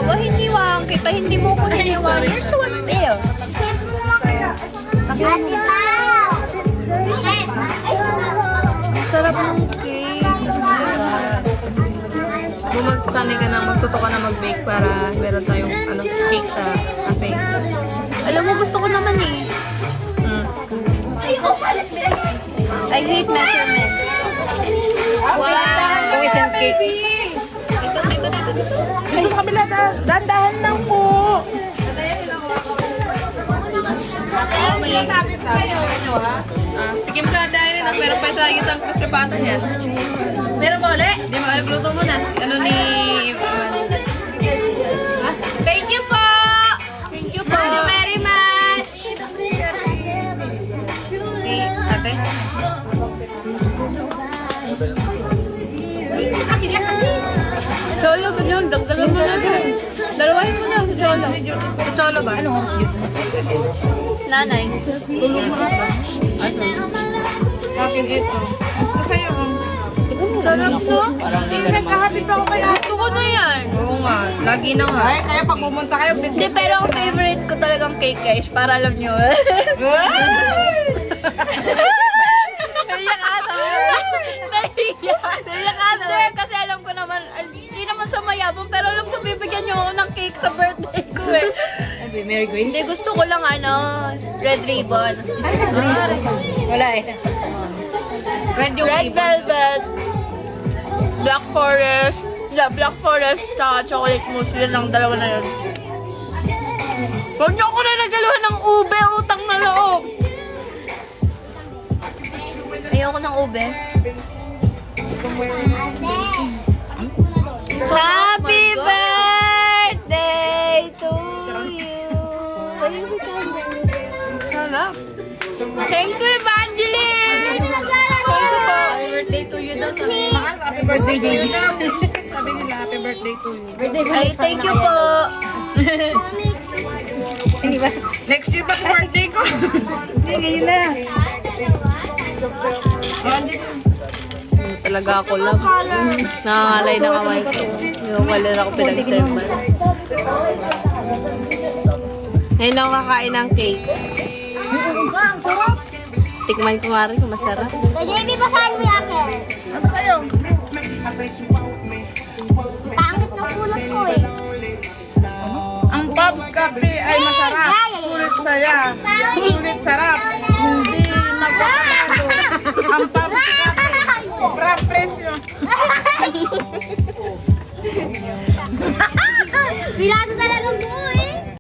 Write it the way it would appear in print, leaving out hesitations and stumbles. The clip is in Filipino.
Wah, hiniwang kita. Hindi mo ko hiniwang. You're so unfair. Sarap ng cake. Kung magsanay ka na, magtuto ka na mag-bake para meron tayong cake sa cafe. Alam mo, gusto ko naman eh. I hate measurements. Wow! Cookies and cakes. Dito sa kabila, dahan lang po. Tikim ka dahil rin, pero pa sa isang krispapata niya. Meron mo ulit? Di ba, nagluto mo na. Ano ni... Thank you po! Thank you po! Very much! Si ate? Solo mo yun. Dagdagan mo na. Dalawahin mo na. Solo. Cholo ba? Ano? Nanay. Akin ito. Sa'yo. Sarap no? Nagkahatid pa ako kaya. Gusto ko na yan. Oo nga. Lagi na nga. Ay, kaya pag pumunta kayo, Hindi, pero ang favorite ko talagang cake guys. Para alam nyo. Naiyak ata. Naiyak ata. Hindi, kasi alam ko naman, hindi naman sa mayabong, pero alam ko bibigyan nyo ako ng cake sa birthday ko eh. Mary Grace? Hindi, gusto ko lang red ribbon. Wala eh. Red yung Red iba. velvet, black forest, black forest, saka chocolate mousse. Yun lang, dalawa na yun. Huwag niyo ako na nagaluhan ng ube, utang na loob. Ayoko ng ube. Happy birthday to you. Sarap. Thank you, Evangeline! Happy birthday to you daw sa happy birthday, baby. Sabi nila, happy birthday to you. Ay, thank you po. Next year pa sa birthday ko. Hindi na. talaga ako lang. Nangangalay na kamay ko. Yung wala na ako pinag-serve. Ngayon ako kakain ng cake. Tikman ko nga rin kung masarap. Baby, basahin mo yung akin. Ano kayo? Pangit na kulot ko eh. Ang Pop Cafe ay masarap. Sulit saya. Sulit sarap. Hindi magpapalo. Ang Pop Cafe. Sobrang presyo. Bilado na